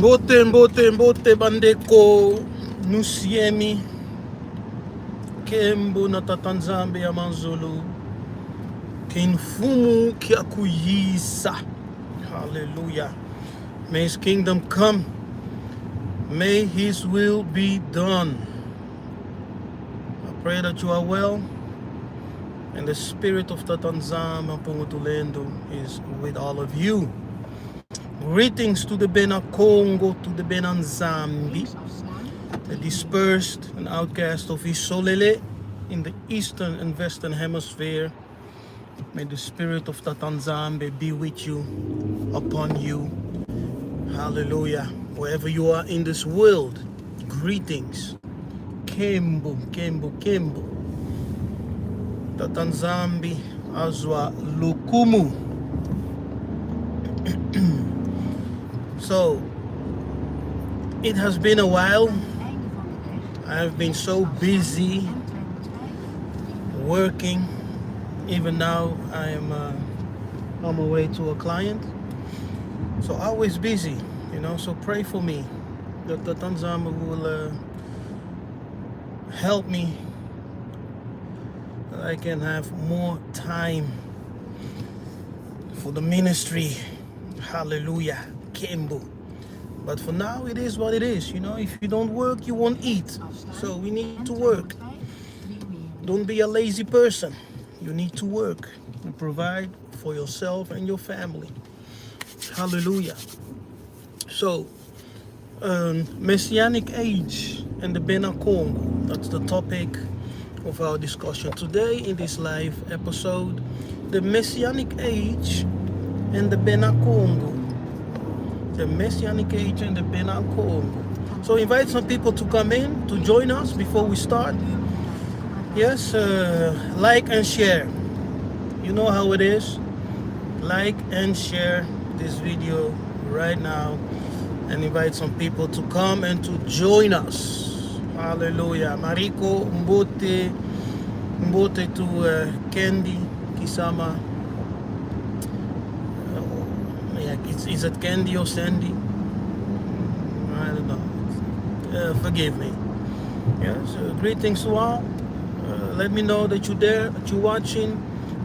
Mbote bandeko nusiemi kembo na tatanzambe ya manzolo kinfumu kiakuyisa. Hallelujah. May his kingdom come. May his will be done. I pray that you are well. And the spirit of Tatanzama Pongotulendo is with all of you. Greetings to the Bena Kongo, to the Bena Nzambi, the dispersed and outcast of Isolele in the eastern and western hemisphere. May the spirit of Tatanzambe be with you, upon you. Hallelujah. Wherever you are in this world, greetings. Kembo, Kembo, Kembo. Tatanzambi Azwa Lukumu. So, it has been a while. I have been so busy working. Even now, I am on my way to a client. So always busy, you know. So pray for me that the Tanzania will help me, that I can have more time for the ministry. Hallelujah, Kembo. But for now, it is what it is. You know, if you don't work, you won't eat. So we need to work. Don't be a lazy person. You need to work and provide for yourself and your family. Hallelujah. So, Messianic age and the Bena Kongo. That's the topic of our discussion today in this live episode. The Messianic age and the Bena Kongo. The Messianic age and the Bena Kongo. So invite some people to come in, to join us before we start. Yes, like and share. You know how it is. Like and share this video right now and invite some people to come and to join us. Hallelujah. Mariko, Mbote to Candy, Kisama. Is it Candy or Sandy? I don't know. Forgive me. Yes, greetings to all. Let me know that you're there, that you're watching.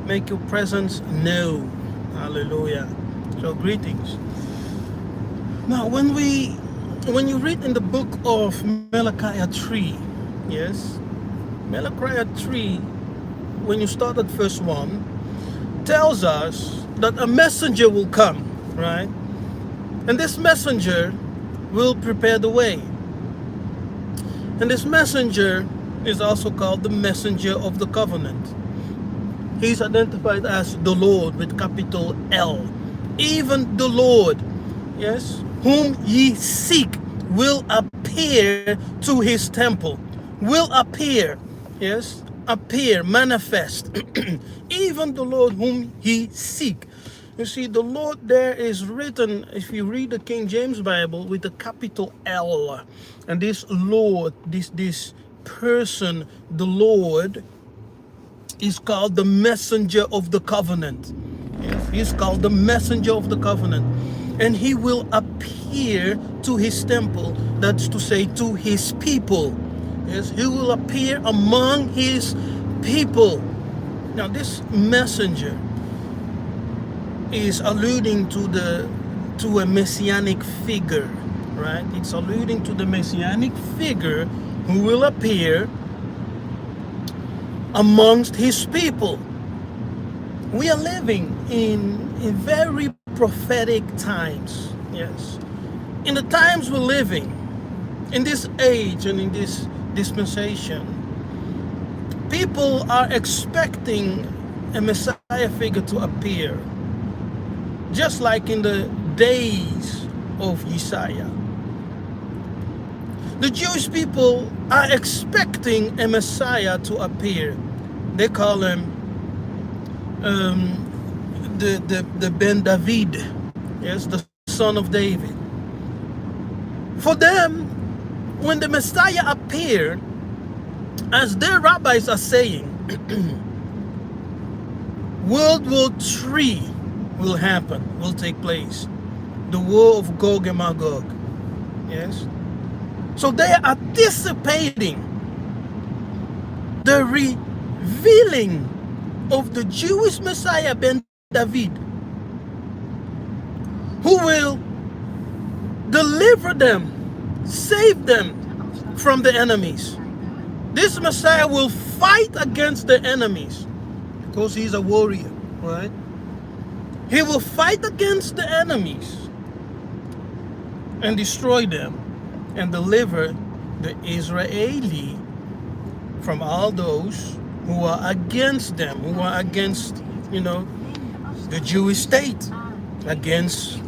Make your presence known. Hallelujah. So greetings. Now, when you read in the book of Yiseka'yah 3, yes, Yiseka'yah 3, when you start at verse 1, tells us that a messenger will come, right? And this messenger will prepare the way. And this messenger is also called the messenger of the covenant. He's identified as the Lord with capital L. Even the Lord, yes, whom ye seek will appear to his temple. Will appear, yes, appear, manifest. Even the Lord whom ye seek. You see, the Lord there is written, if you read the King James Bible, with the capital L. And this Lord, this person, the Lord, is called the messenger of the covenant. Yes, he's called the messenger of the covenant. And he will appear to his temple, that's to say to his people. Yes, he will appear among his people. Now this messenger is alluding to a messianic figure, right? It's alluding to the messianic figure who will appear amongst his people. We are living in very prophetic times. Yes, in the times we're living, in this age and in this dispensation, people are expecting a Messiah figure to appear, just like in the days of Yiseka'yah. The Jewish people are expecting a Messiah to appear. They call him the Ben David, yes, the son of David. For them, when the Messiah appeared, as their rabbis are saying, World War III will happen, will take place. The war of Gog and Magog. Yes. So they are anticipating the revealing of the Jewish Messiah Ben David, who will deliver them, save them from the enemies. This Messiah will fight against the enemies because he's a warrior, right? He will fight against the enemies and destroy them and deliver the Israeli from all those who are against them, who are against, the Jewish state, against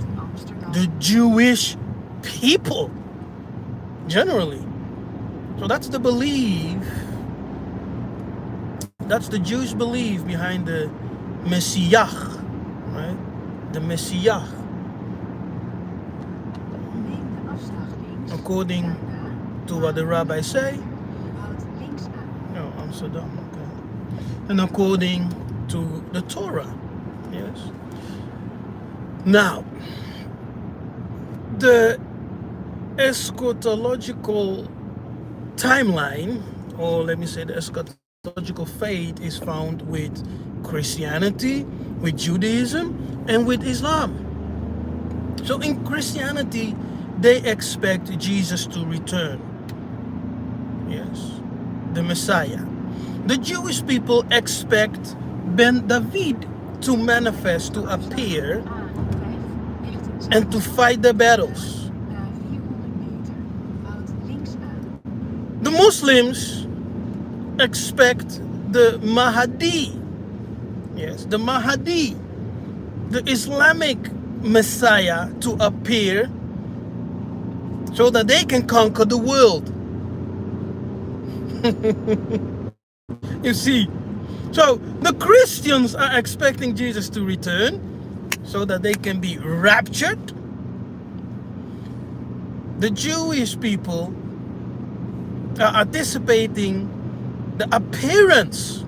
the Jewish people generally. So that's the belief, that's the Jewish belief behind the Messiah, right? The Messiah. According to what the rabbis say, Amsterdam, okay. And according to the Torah, yes. Now, the eschatological timeline, or let me say the eschatological faith, is found with Christianity, with Judaism, and with Islam. So in Christianity, they expect Jesus to return. Yes, the Messiah. The Jewish people expect Ben David to manifest, to appear, and to fight the battles. The Muslims expect the Mahdi, yes, the Mahdi, the Islamic Messiah, to appear so that they can conquer the world. You see, so the Christians are expecting Jesus to return so that they can be raptured. The Jewish people are anticipating the appearance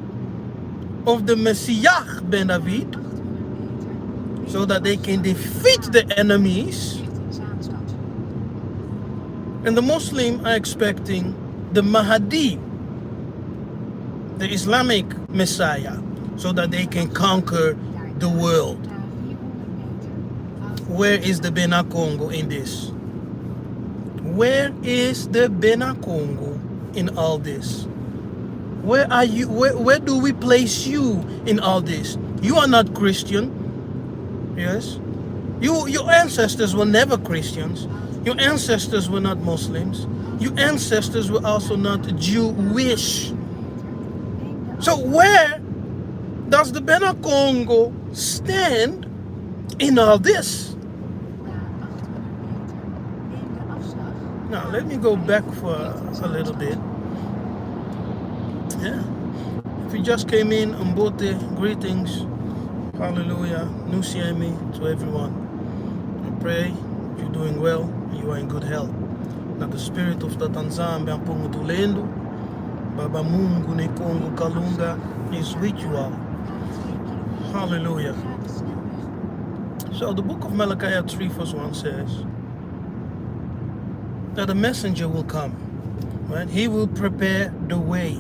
of the Messiah Ben David so that they can defeat the enemies. And the Muslims are expecting the Mahdi, the Islamic Messiah, so that they can conquer the world. Where is the Bena Kongo in this? Where is the Bena Kongo in all this? Where are you? Where do we place you in all this? You are not Christian. Yes. Your ancestors were never Christians. Your ancestors were not Muslims. Your ancestors were also not Jewish. So where does the Bena Kongo stand in all this? Now let me go back for a little bit. Yeah. If you just came in, Mbote, greetings. Hallelujah. Nusiemi to everyone. I pray you're doing well and you are in good health. That the spirit of the Tanzania Mpungu Tulendo, Baba Mungu ne Kongo Kalunga is with you all. Hallelujah. So the book of Malachi 3 verse 1 says that a messenger will come, right? He will prepare the way.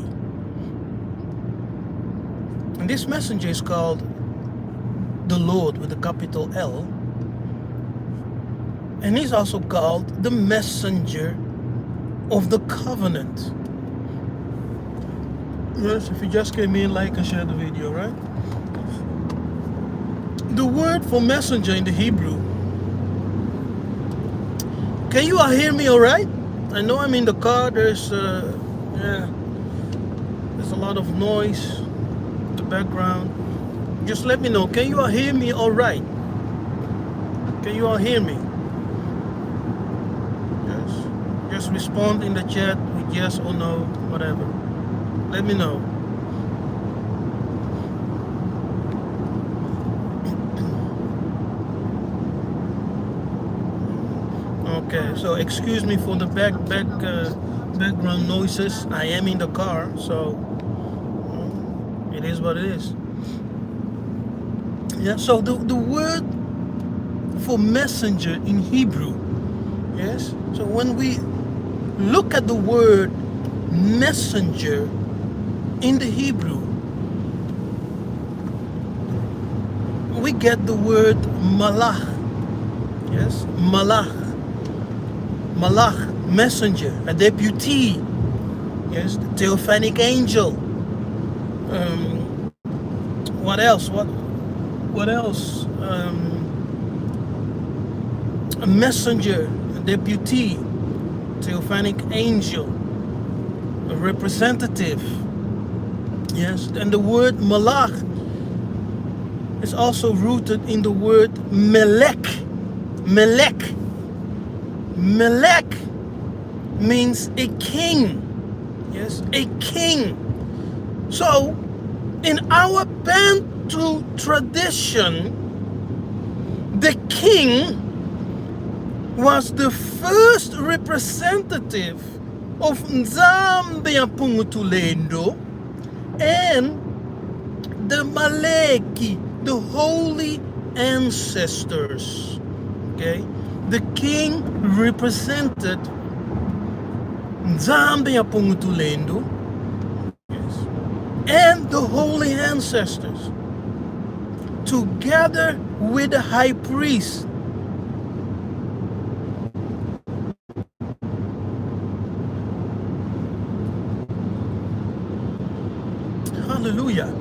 And this messenger is called the Lord with a capital L. And he's also called the messenger of the covenant. Yes, if you just came in, like and share the video, right? The word for messenger in the Hebrew. Can you all hear me all right? I know I'm in the car. There's a lot of noise in the background. Just let me know. Can you all hear me all right? Can you all hear me? Yes. Just respond in the chat with yes or no, whatever. Let me know. Okay, so excuse me for the background noises. I am in the car, so it is what it is. Yeah, so the word for messenger in Hebrew Yes. So when we look at the word messenger in the Hebrew, we get the word malach. Yes, malach. Malach, messenger, a deputy. Yes, the theophanic angel. What else? What else? A messenger, a deputy, theophanic angel, a representative. Yes, and the word malach is also rooted in the word melech. Melech. Melech means a king. Yes, a king. So, in our Bantu tradition, the king was the first representative of Nzambe Pungutulendo and the Maleki, the holy ancestors. Okay, the king represented Nzambe Pungutulendo, yes, and the holy ancestors, together with the high priest. Hallelujah.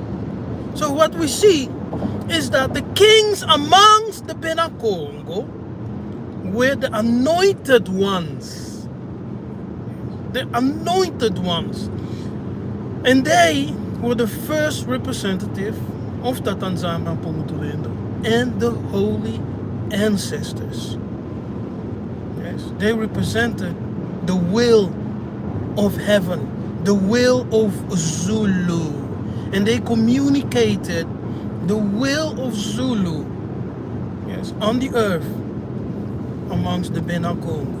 So what we see is that the kings amongst the Bena Kongo were the anointed ones. The anointed ones. And they were the first representative of Tatanzama Pongutulendo and the holy ancestors. Yes, they represented the will of heaven, the will of Zulu. And they communicated the will of Zulu, yes, on the earth amongst the Bena Kongo.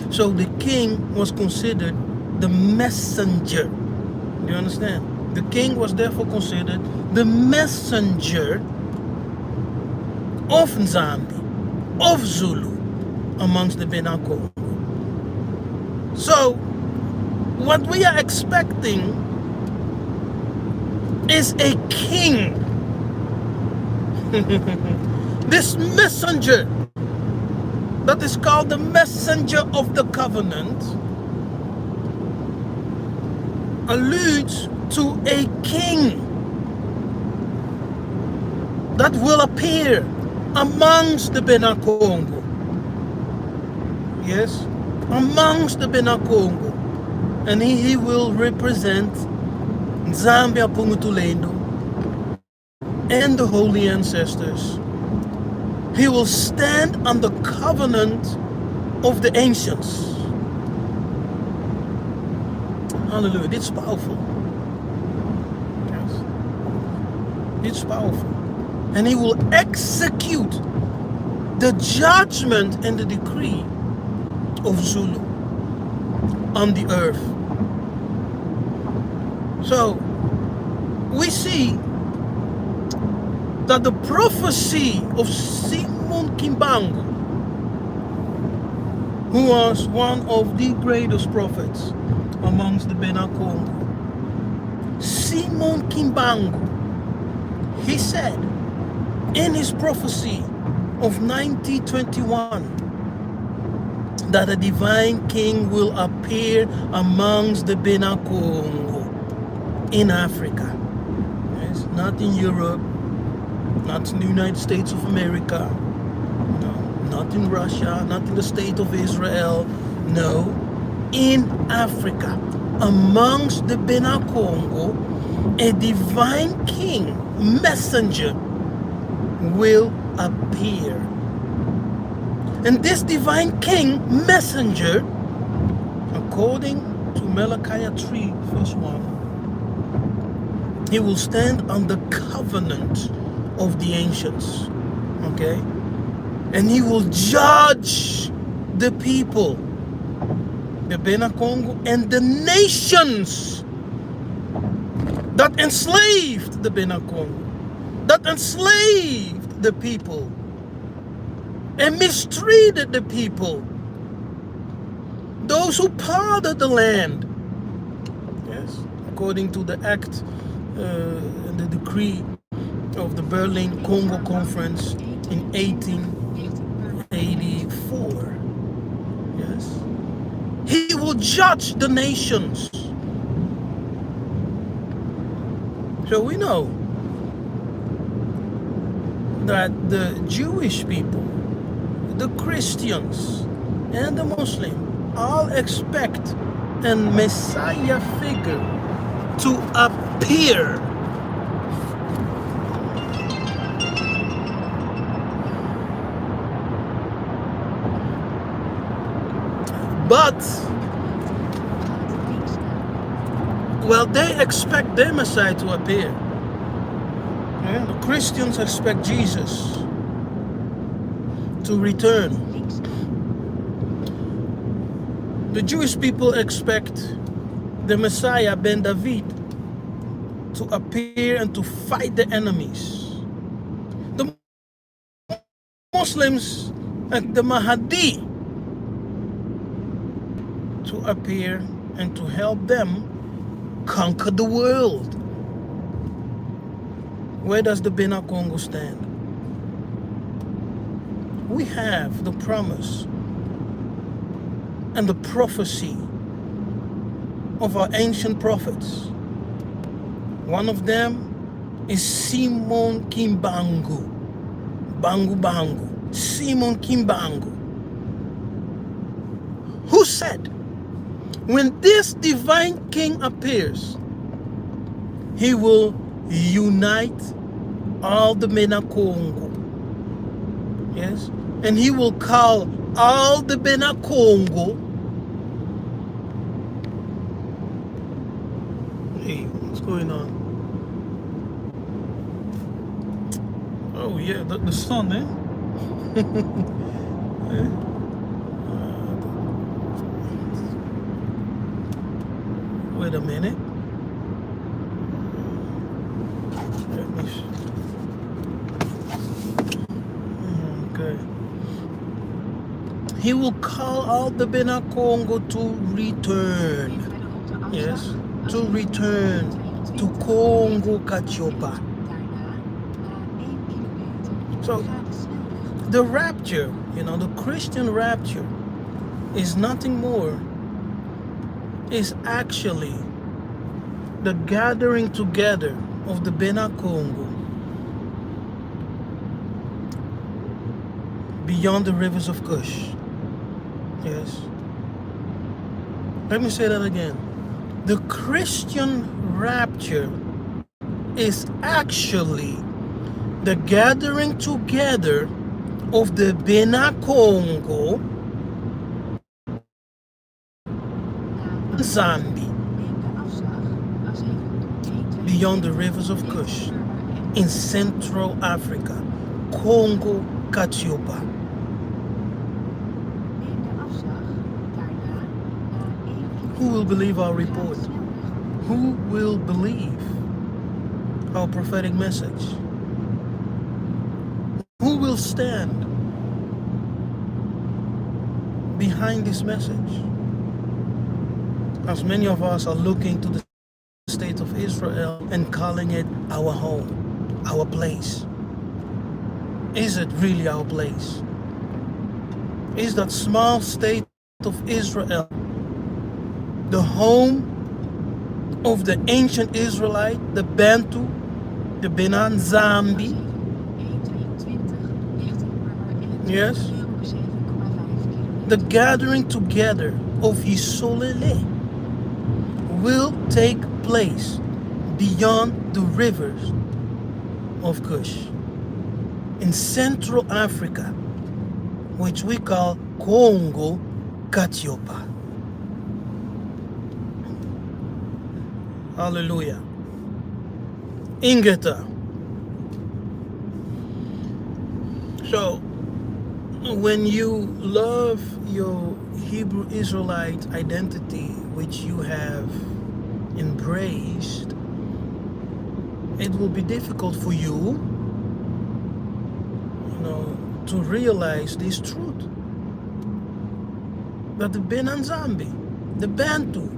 So the king was considered the messenger. Do you understand? The king was therefore considered the messenger of Nzambi, of Zulu, amongst the Bena Kongo. So what we are expecting is a king. This messenger that is called the messenger of the covenant alludes to a king that will appear amongst the Bena Kongo. Yes, amongst the Bena Kongo. And he will represent Zambia Pungutulendo and the holy ancestors. He will stand on the covenant of the ancients. Hallelujah. It's powerful. Yes. It's powerful. And he will execute the judgment and the decree of Zulu on the earth. So we see that the prophecy of Simon Kimbangu, who was one of the greatest prophets amongst the Bena Kongo, Simon Kimbangu, he said in his prophecy of 1921 that a divine king will appear amongst the Bena Kongo in Africa. Yes, not in Europe, not in the United States of America, no, not in Russia, not in the state of Israel, no, in Africa, amongst the Bena Kongo, a divine king, messenger, will appear. And this divine king, messenger, according to Malachi 3, verse 1, he will stand on the covenant of the ancients, okay? And he will judge the people, the Bena Kongo, and the nations that enslaved the Bena Kongo, that enslaved the people. and mistreated the people, those who plundered the land. Yes, according to the act and the decree of the Berlin Congo Conference in 1884. Yes, he will judge the nations. So we know that the Jewish people, the Christians, and the Muslims all expect a Messiah figure to appear. But, well, they expect their Messiah to appear. Yeah, the Christians expect Jesus to return. The Jewish people expect the Messiah, Ben David, to appear and to fight the enemies. The Muslims and the Mahdi to appear and to help them conquer the world. Where does the Bena Kongo stand? We have the promise and the prophecy of our ancient prophets. One of them is Simon Kimbangu. Bangu Bangu. Simon Kimbangu. Who said, when this divine king appears, he will unite all the Bena Kongo. Yes? And he will call all the Bena Kongo. Hey, what's going on? Oh yeah, the sun, eh? Wait a minute. Okay. He will call all the Bena Kongo to return. Yes, to return to Kongo Katiopa. So the rapture, the Christian rapture is nothing more, is actually the gathering together of the Bena Kongo beyond the rivers of Kush. Yes. Let me say that again. The Christian rapture is actually the gathering together of the Bena Kongo, Zambia, beyond the rivers of Kush, in Central Africa, Kongo Katiopa. Who will believe our report? Who will believe our prophetic message? Who will stand behind this message? As many of us are looking to the state of Israel and calling it our home, our place. Is it really our place? Is that small state of Israel the home of the ancient Israelite, the Bantu, the Bena Zambi? Yes? The gathering together of Isolele will take place beyond the rivers of Kush in Central Africa, which we call Kongo Katiopa. Hallelujah. Ingeta. So, when you love your Hebrew Israelite identity, which you have embraced, it will be difficult for you, to realize this truth. That the Bena Nzambi, the Bantu,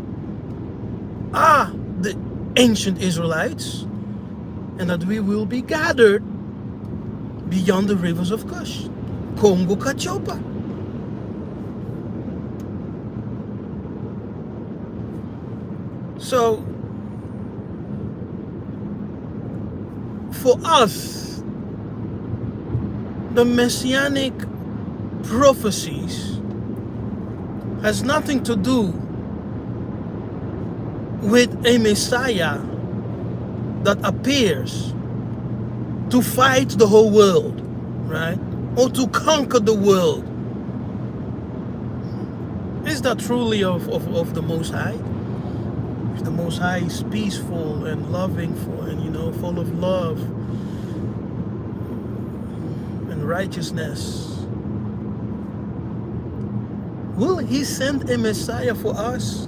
are the ancient Israelites, and that we will be gathered beyond the rivers of Kush, Kongo Kachopa. So, for us, the Messianic prophecies has nothing to do with a Messiah that appears to fight the whole world, right? Or to conquer the world. Is that truly of the Most High? If the Most High is peaceful and loving, and full of love and righteousness, will He send a Messiah for us?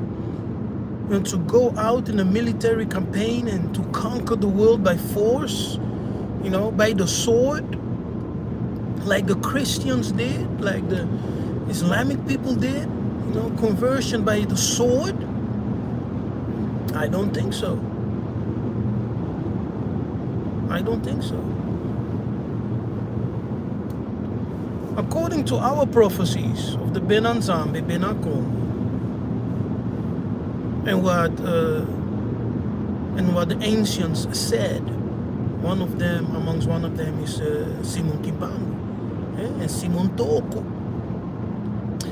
And to go out in a military campaign and to conquer the world by force, by the sword, like the Christians did, like the Islamic people did, conversion by the sword? I don't think so. I don't think so. According to our prophecies of the Bena Nzambi, Bena Kongo, and what the ancients said, amongst one of them is Simon Kimbangu and Simon Toko,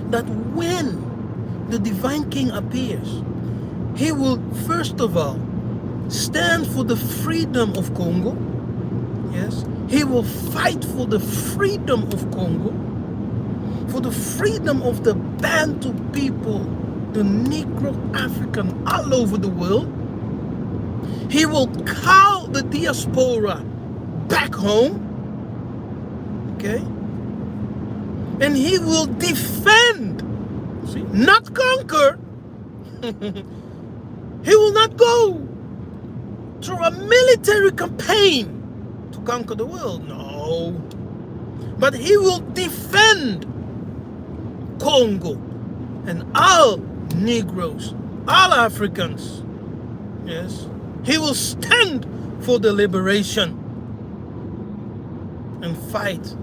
that when the divine king appears, he will first of all stand for the freedom of Congo. Yes, he will fight for the freedom of Congo, for the freedom of the Bantu people, the Negro African all over the world. He will call the diaspora back home, okay? And he will defend, not conquer. He will not go through a military campaign to conquer the world, no. But he will defend Congo and all Negroes, all Africans. Yes, he will stand for the liberation and fight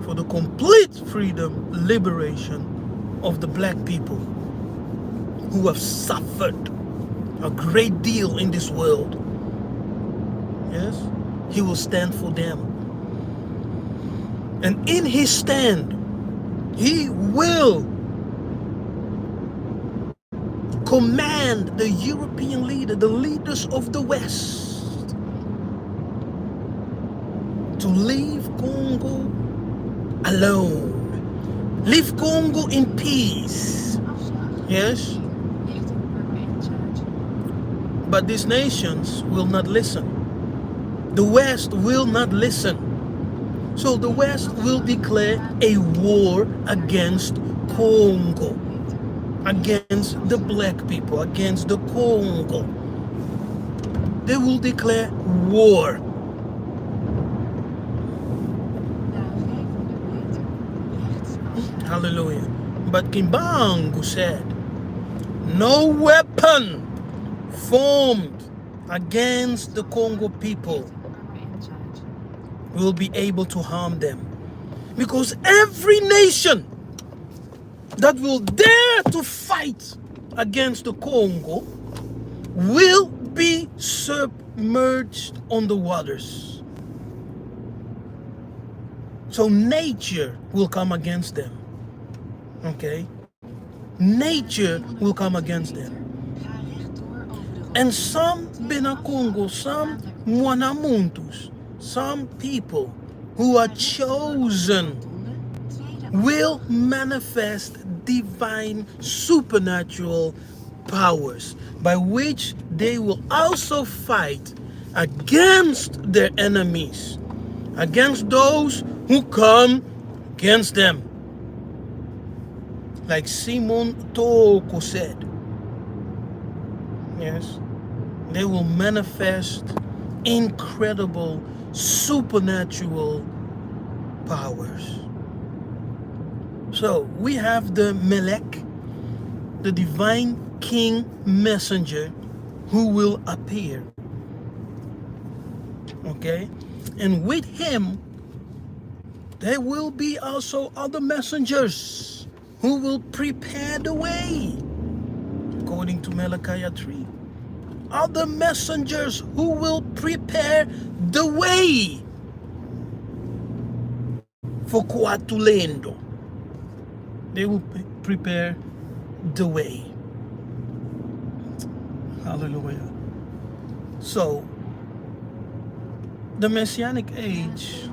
for the complete freedom, liberation of the black people who have suffered a great deal in this world. Yes, he will stand for them. And in his stand, he will command the European leader, the leaders of the West, to leave Congo alone. Leave Congo in peace. Yes? But these nations will not listen. The West will not listen. So the West will declare a war against Congo, against the black people, against the Congo. They will declare war. Hallelujah. But Kimbangu said, no weapon formed against the Congo people will be able to harm them. Because every nation that will dare to fight against the Congo will be submerged on the waters. So nature will come against them. Okay? Nature will come against them. And some Bena Kongo, some Mwanamuntus, some people who are chosen will manifest divine supernatural powers by which they will also fight against their enemies, against those who come against them. Like Simon Toko said, yes, they will manifest incredible supernatural powers. So we have the Melech, the divine king messenger who will appear. Okay? And with him, there will be also other messengers who will prepare the way, according to Malachi 3. Other messengers who will prepare the way for Kuatulendo. They will prepare the way. Hallelujah. So, the Messianic age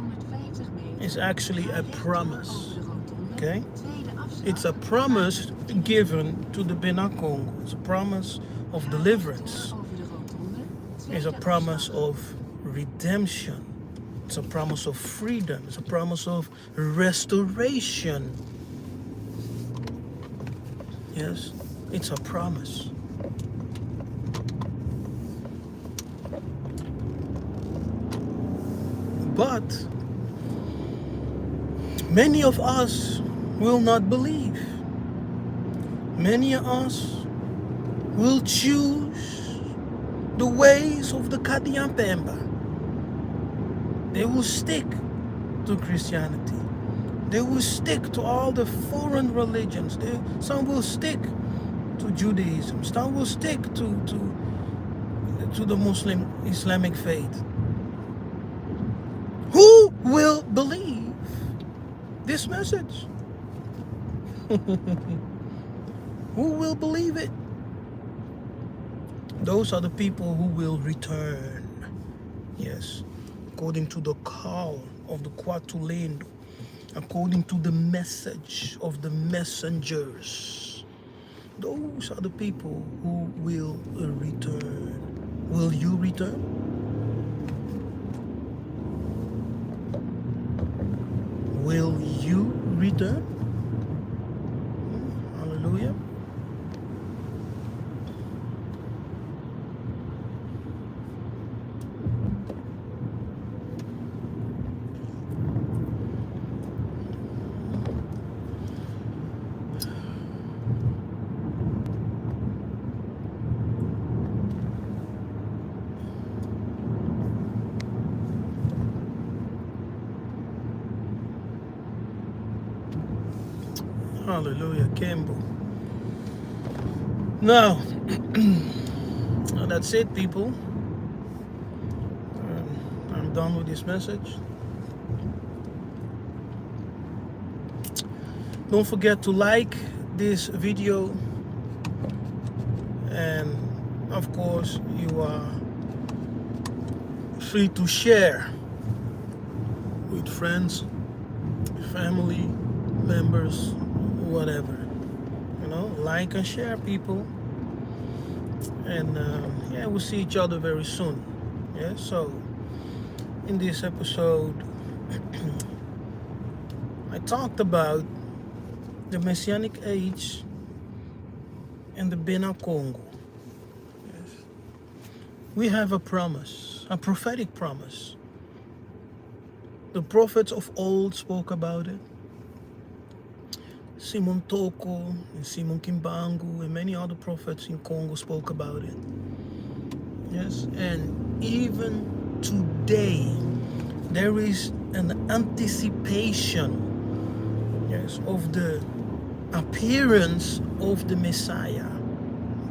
is actually a promise. Okay? It's a promise given to the Bena Kongo. It's a promise of deliverance. It's a promise of redemption. It's a promise of freedom. It's a promise of restoration. Yes, it's a promise. But many of us will not believe. Many of us will choose the ways of the Kadiampemba. They will stick to Christianity. They will stick to all the foreign religions. Some will stick to Judaism. Some will stick to the Muslim Islamic faith. Who will believe this message? Who will believe it? Those are the people who will return. Yes. According to the call of the Kwatulendo. According to the message of the messengers. Those are the people who will return. Will you return? Will you return? Hallelujah. Hallelujah, Campbell. Now, that's it, people. I'm done with this message. Don't forget to like this video, and of course you are free to share with friends, family members, whatever. Like and share, people. And yeah, we'll see each other very soon. Yeah, so in this episode I talked about the Messianic age and the Bena Kongo. Yes. We have a promise, a prophetic promise. The prophets of old spoke about it. Simon Toko and Simon Kimbangu and many other prophets in Congo spoke about it. Yes, and even today there is an anticipation, yes, of the appearance of the Messiah.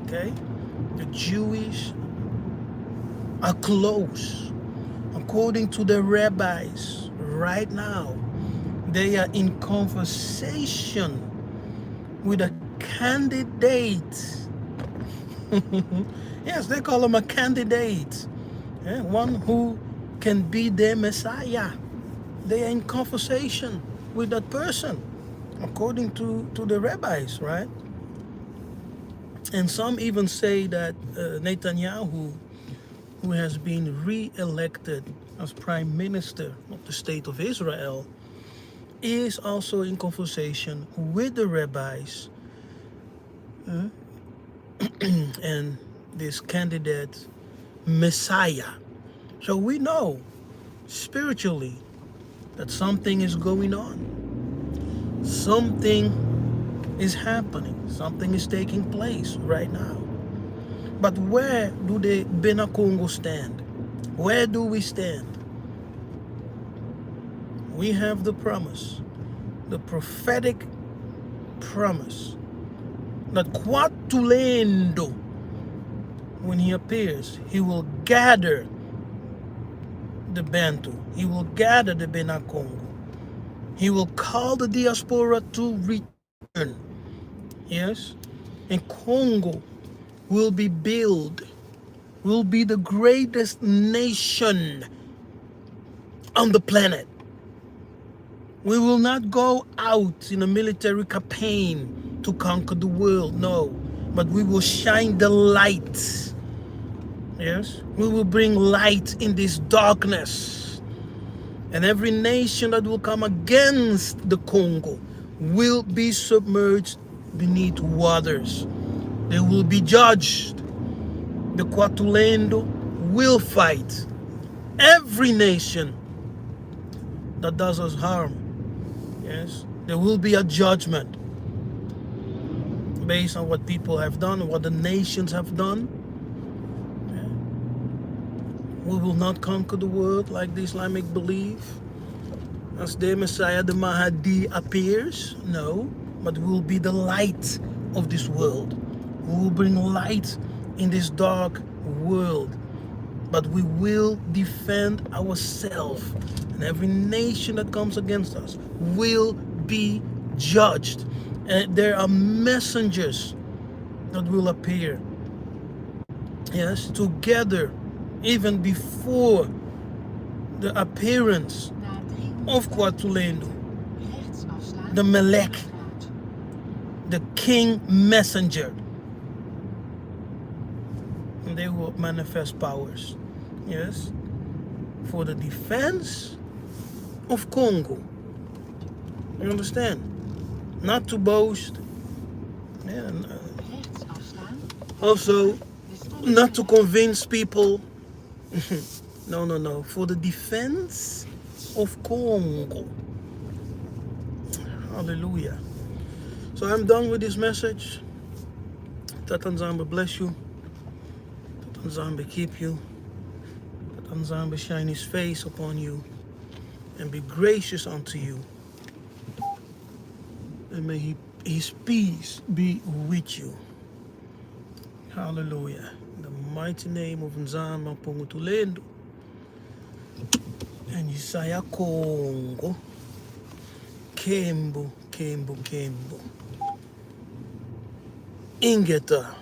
Okay, the Jewish are close. According to the rabbis, right now they are in conversation with a candidate. Yes, they call him a candidate. Yeah, one who can be their Messiah. They are in conversation with that person, according to the rabbis, right? And some even say that Netanyahu, who has been re-elected as prime minister of the state of Israel, is also in conversation with the rabbis and this candidate Messiah. So we know spiritually that something is going on. Something is happening. Something is taking place right now. But where do the Bena Kongo stand? Where do we stand? We have the promise, the prophetic promise, that Kwatulendo, when he appears, he will gather the Bantu. He will gather the Bena Kongo. He will call the diaspora to return. Yes? And Congo will be built, will be the greatest nation on the planet. We will not go out in a military campaign to conquer the world, no. But we will shine the light. Yes? We will bring light in this darkness. And every nation that will come against the Congo will be submerged beneath waters. They will be judged. The Kwatulendo will fight every nation that does us harm. Yes, there will be a judgment based on what people have done, what the nations have done. We will not conquer the world like the Islamic belief. As the Messiah, the Mahdi, appears. No, but we will be the light of this world. We will bring light in this dark world. But we will defend ourselves. And every nation that comes against us will be judged. And there are messengers that will appear. Yes, together, even before the appearance of Kwatulendo, the Melek, the king messenger. And they will manifest powers. Yes, for the defense of Congo. You understand? Not to boast. Yeah, and, also, not to convince people. No. For the defense of Congo. Hallelujah. So I'm done with this message. Tatanzamba bless you. Tatanzamba keep you. Tatanzamba shine his face upon you and be gracious unto you. And may his peace be with you. Hallelujah. In the mighty name of Nzamba Pongutulendo and Yiseka'yah Kongo. Kembo. Ingeta.